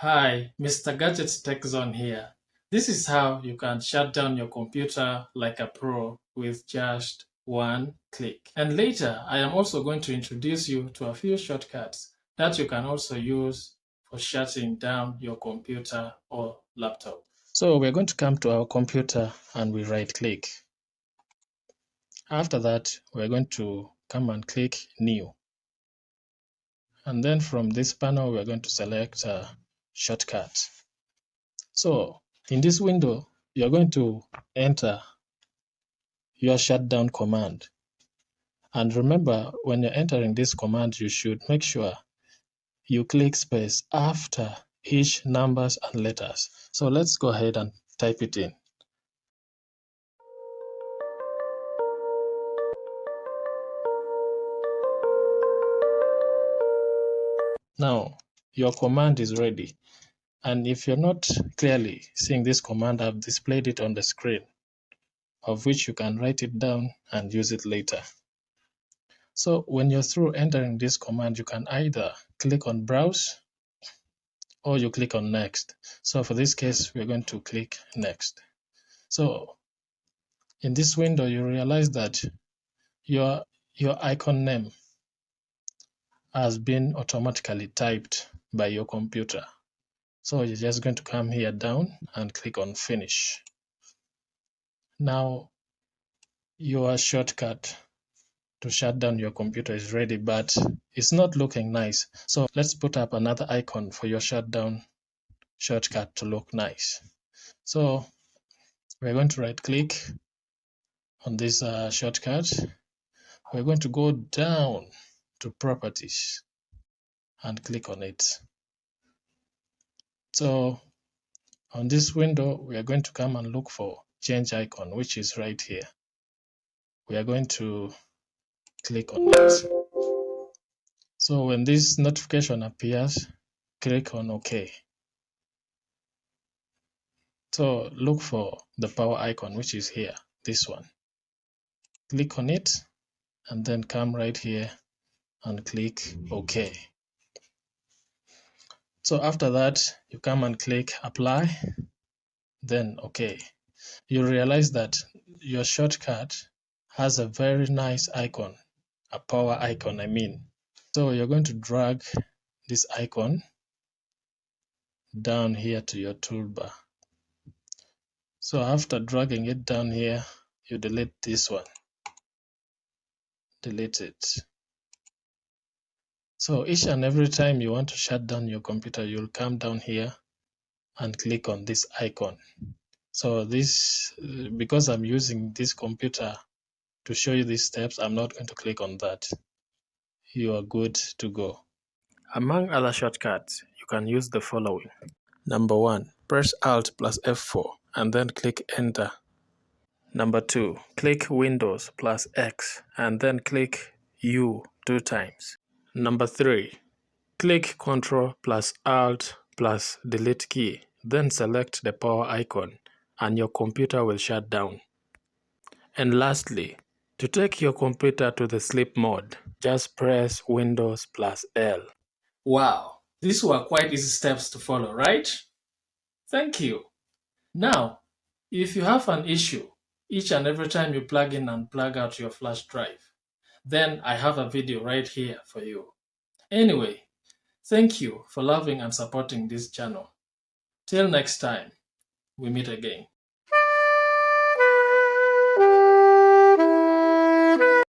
Hi, Mr. Gadget's Tech Zone here. This is how you can shut down your computer like a pro with just one click. And later, I am also going to introduce you to a few shortcuts that you can also use for shutting down your computer or laptop. So we're going to come to our computer and we right click. After that, we're going to come and click New. And then from this panel, we're going to select Shortcut. So in this window, you're going to enter your shutdown command. And remember, when you're entering this command, you should make sure you click space after each numbers and letters. So let's go ahead and type it in. Now, your command is ready. And if you're not clearly seeing this command, I've displayed it on the screen, of which you can write it down and use it later. So when you're through entering this command, you can either click on Browse or you click on Next. So for this case, we're going to click Next. So in this window, you realize that your icon name has been automatically typed by your computer. So you're just going to come here down and click on Finish. Now, your shortcut to shut down your computer is ready, but it's not looking nice. So let's put up another icon for your shutdown shortcut to look nice. So we're going to right click on this shortcut. We're going to go down to Properties and click on it. So on this window, we are going to come and look for Change icon, which is right here. We are going to click on it. So when this notification appears, click on OK. So look for the power icon, which is here, this one. Click on it and then come right here and click OK. So after that, you come and click Apply, then OK. You realize that your shortcut has a very nice icon, a power icon, I mean. So you're going to drag this icon down here to your toolbar. So after dragging it down here, you delete this one. Delete it. So each and every time you want to shut down your computer, you'll come down here and click on this icon. So this, because I'm using this computer to show you these steps, I'm not going to click on that. You are good to go. Among other shortcuts, you can use the following. Number 1, press Alt plus F4 and then click Enter. Number 2, click Windows plus X and then click U 2 times. Number 3, click Ctrl plus Alt plus Delete key, then select the power icon and your computer will shut down. And lastly, to take your computer to the sleep mode, just press Windows plus L. Wow, these were quite easy steps to follow, right? Thank you. Now, if you have an issue each and every time you plug in and plug out your flash drive, then I have a video right here for you. Anyway, thank you for loving and supporting this channel. Till next time, we meet again.